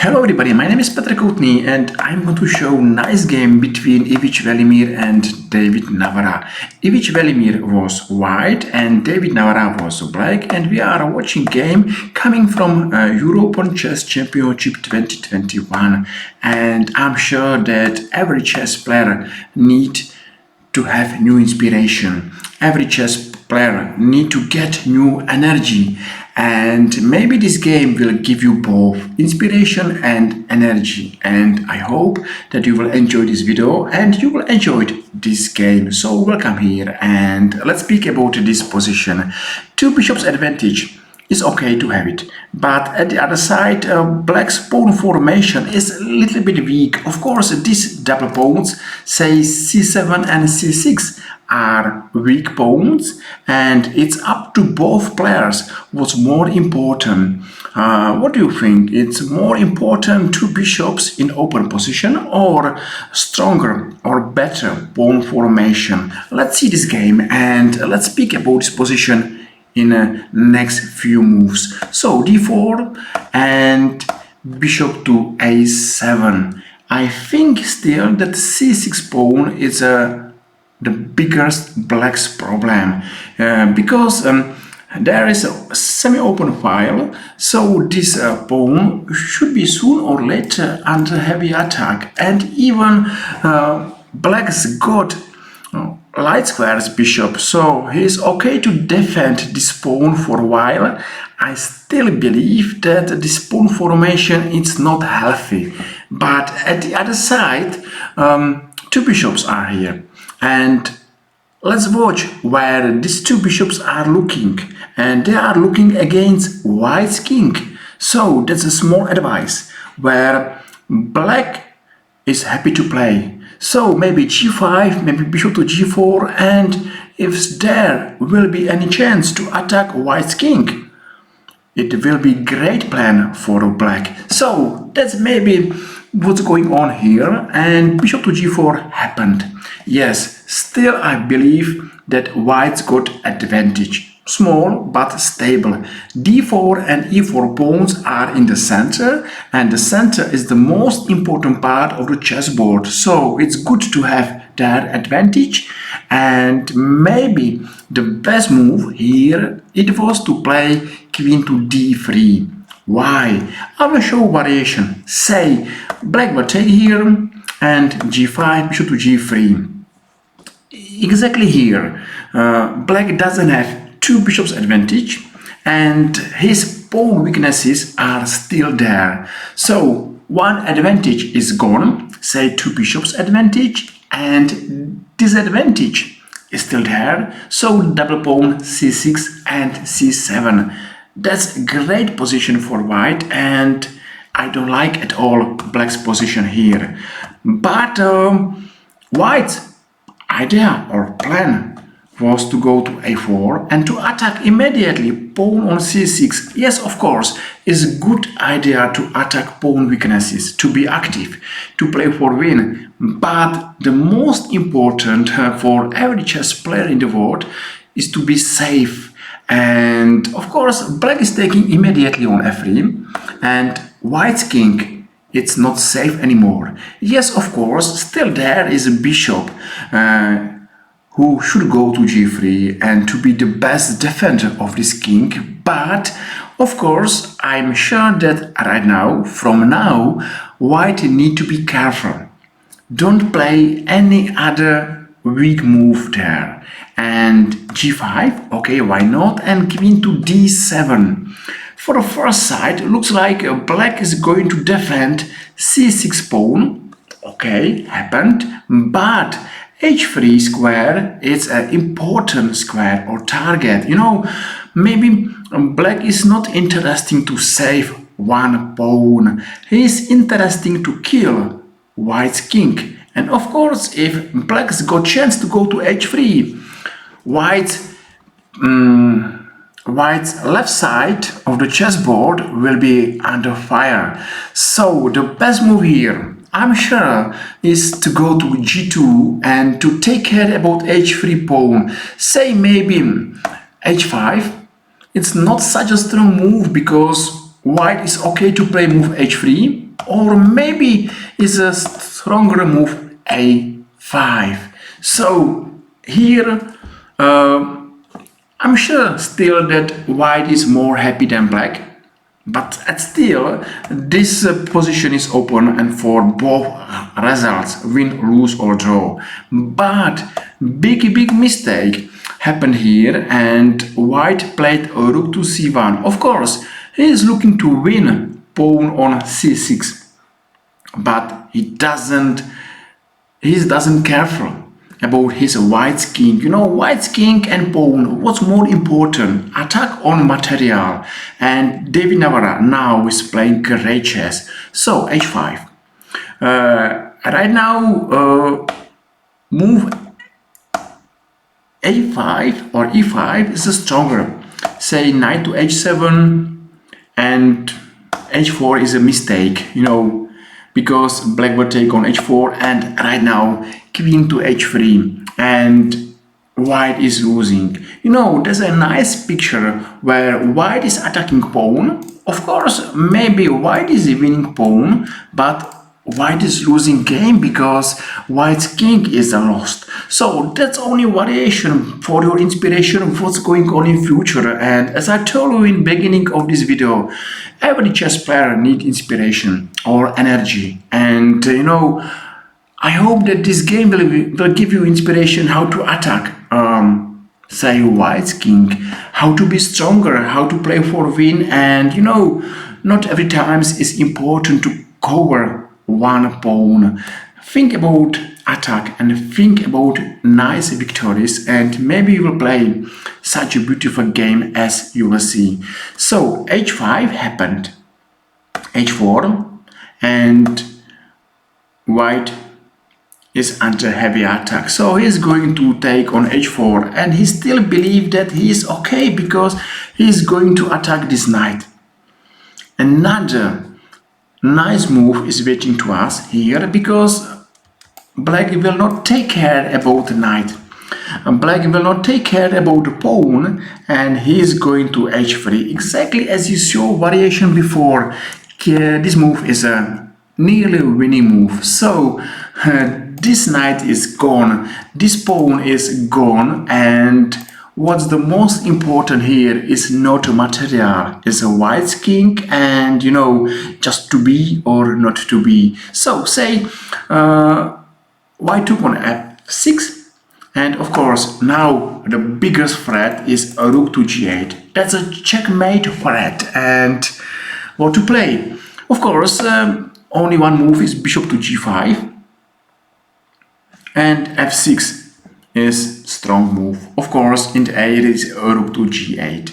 Hello everybody, my name is Petr and I'm going to show a nice game between Ivic Velimir and David Navara. Ivic Velimir was white and David Navara was black, and we are watching game coming from European Chess Championship 2021, and I'm sure that every chess player needs to have new inspiration. Every chess player need to get new energy, and maybe this game will give you both inspiration and energy, and I hope that you will enjoy this video and you will enjoy this game. So welcome here, and let's speak about this position. Two bishops advantage is okay to have it, but at the other side black's pawn formation is a little bit weak. Of course, these double pawns, say c7 and c6, are weak pawns, and it's up to both players what's more important. What do you think? It's more important two bishops in open position or stronger or better pawn formation? Let's see this game and let's speak about this position in the next few moves. So d4 and bishop to a7. I think still that c6 pawn is the biggest black's problem, because there is a semi-open file, so this pawn should be soon or later under heavy attack, and even black's got light squares bishop, so he's okay to defend this pawn for a while. I still believe that this pawn formation is not healthy, but at the other side two bishops are here, and let's watch where these two bishops are looking, and they are looking against white's king. So that's a small advice where black is happy to play. So maybe g5, maybe bishop to g4, and if there will be any chance to attack white's king, it will be great plan for black. So that's maybe what's going on here, and bishop to g4 happened. Yes, still I believe that white's got advantage. Small but stable. d4 and e4 pawns are in the center, and the center is the most important part of the chessboard, so it's good to have their advantage. And maybe the best move here, it was to play queen to d3. Why? I will show variation. Say black will take here and g5, bishop to g3. Exactly here black doesn't have two bishops advantage, and his pawn weaknesses are still there. So one advantage is gone, say two bishops advantage, and disadvantage is still there, so double pawn c6 and c7. That's a great position for white, and I don't like at all black's position here. But white's idea or plan was to go to a4 and to attack immediately pawn on c6. Yes, of course, it's a good idea to attack pawn weaknesses, to be active, to play for win. But the most important for every chess player in the world is to be safe. And of course, black is taking immediately on f3, and white's king, it's not safe anymore. Yes, of course, still there is a bishop who should go to g3 and to be the best defender of this king. But of course, I'm sure that right now, from now, white need to be careful. Don't play any other weak move there. And g5, okay, why not? And queen to d7. For the first side, it looks like black is going to defend c6 pawn. Okay, happened, but h3 square is an important square or target. You know, maybe black is not interesting to save one pawn. He is interesting to kill white's king. And of course, if black's got chance to go to h3, white's left side of the chessboard will be under fire. So the best move here, I'm sure, is to go to g2 and to take care about h3 pawn. Say maybe h5. It's not such a strong move because white is okay to play move h3. or maybe is a stronger move a5. So here I'm sure still that white is more happy than black, but still this position is open and for both results, win, lose or draw. But big mistake happened here, and white played a rook to c1. Of course he is looking to win pawn on c6, but he doesn't careful about his white's king. You know, white's king and pawn, what's more important? Attack on material. And David Navara now is playing great chess. So h5. Right now, move a5 or e5 is stronger. Say knight to h7 and h4 is a mistake, you know, because black will take on h4 and right now queen to h3 and white is losing. You know, there's a nice picture where white is attacking pawn. Of course, maybe white is a winning pawn, but white is losing game because white's king is lost. So that's only variation for your inspiration of what's going on in future. And as I told you in beginning of this video, every chess player needs inspiration or energy. And you know, I hope that this game will give you inspiration how to attack say white's king, how to be stronger, how to play for win. And you know, not every time is important to cover one pawn. Think about attack and think about nice victories, and maybe you will play such a beautiful game as you will see. So h5 happened, h4, and white is under heavy attack. So he's going to take on h4 and he still believes that he is okay because he is going to attack this knight. Another nice move is waiting to us here because black will not take care about the knight. Black will not take care about the pawn and he is going to h3 exactly as you saw variation before. This move is a nearly winning move. So this knight is gone, this pawn is gone, and what's the most important here is not material, it's a white's king and you know, just to be or not to be. So say white took on f6, and of course now the biggest threat is a rook to g8. That's a checkmate threat, and what to play? Of course only one move is bishop to g5 and f6 is strong move. Of course in the a it is rook to g8.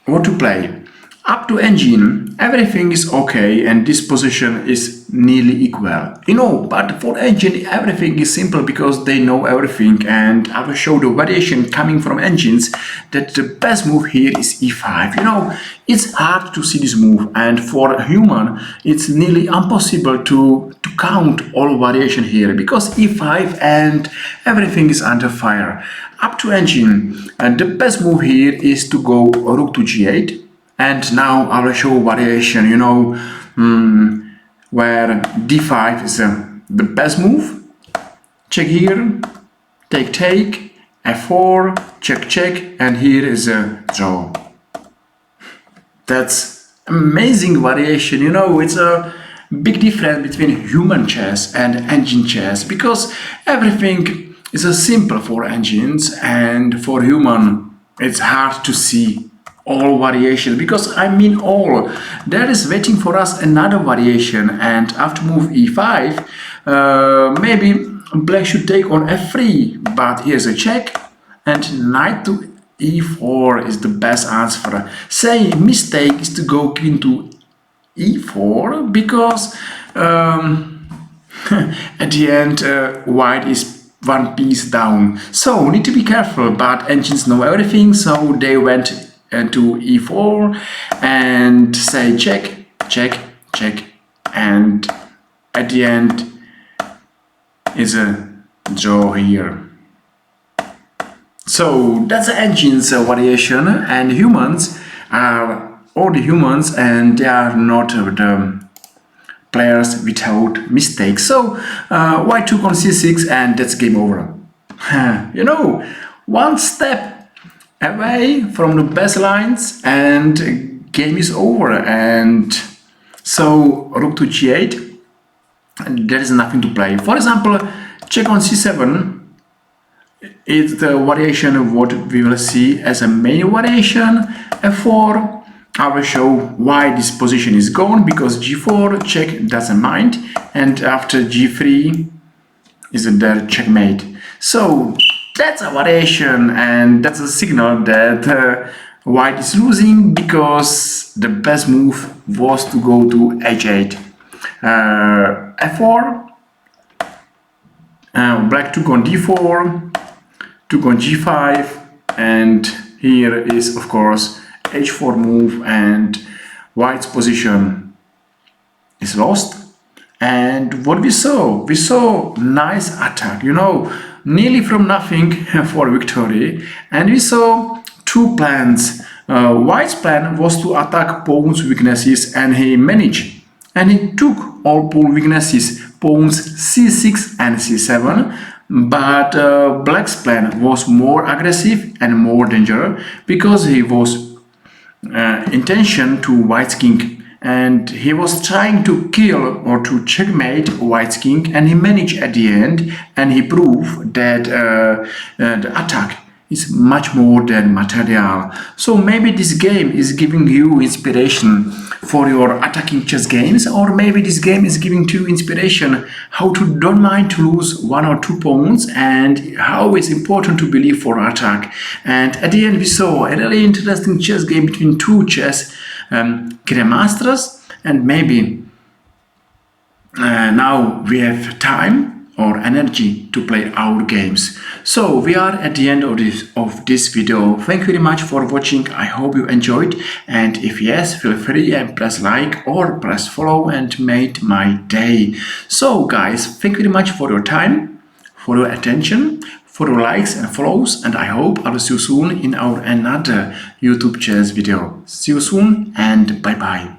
What to play? Up to engine everything is okay and this position is nearly equal, you know, but for engine everything is simple because they know everything, and I will show the variation coming from engines that the best move here is e5. You know, it's hard to see this move, and for a human it's nearly impossible to count all variation here because e5 and everything is under fire. Up to engine, and the best move here is to go rook to g8. And now I will show variation, you know, where d5 is the best move. Check here, take, f4, check, and here is a draw. That's amazing variation, you know, it's a big difference between human chess and engine chess because everything is simple for engines, and for human it's hard to see all variations, because I mean all. There is waiting for us another variation, and after move e5 maybe black should take on f3, but here's a check and knight to e4 is the best answer. Say mistake is to go queen to e4 because at the end white is one piece down, so need to be careful, but engines know everything, so they went to e4 and say check, and at the end is a draw here. So that's the engine's variation, and humans are all the humans, and they are not the players without mistakes. So white took on c6 and that's game over. You know, one step away from the best lines and game is over. And so rook to g8, and there is nothing to play. For example, check on c7 is the variation of what we will see as a main variation. f4, I will show why this position is gone, because g4 check doesn't mind, and after g3 is there checkmate. So that's a variation, and that's a signal that white is losing, because the best move was to go to h8. f4, black took on d4, took on g5, and here is of course h4 move, and white's position is lost. And what we saw nice attack, you know, nearly from nothing for victory. And we saw two plans. White's plan was to attack pawn's weaknesses, and he managed, and he took all pawn weaknesses, pawns c6 and c7. But black's plan was more aggressive and more dangerous, because he was intention to white's king, and he was trying to kill or to checkmate white's king, and he managed at the end, and he proved that the attack is much more than material. So maybe this game is giving you inspiration for your attacking chess games, or maybe this game is giving you inspiration how to don't mind to lose one or two pawns, and how it's important to believe for attack. And at the end we saw a really interesting chess game between two chess grandmasters, and maybe now we have time or energy to play our games. So we are at the end of this video. Thank you very much for watching. I hope you enjoyed, and if yes, feel free and press like or press follow and made my day. So guys, thank you very much for your time, for your attention, for your likes and follows, and I hope I will see you soon in our another YouTube chess video. See you soon, and bye bye.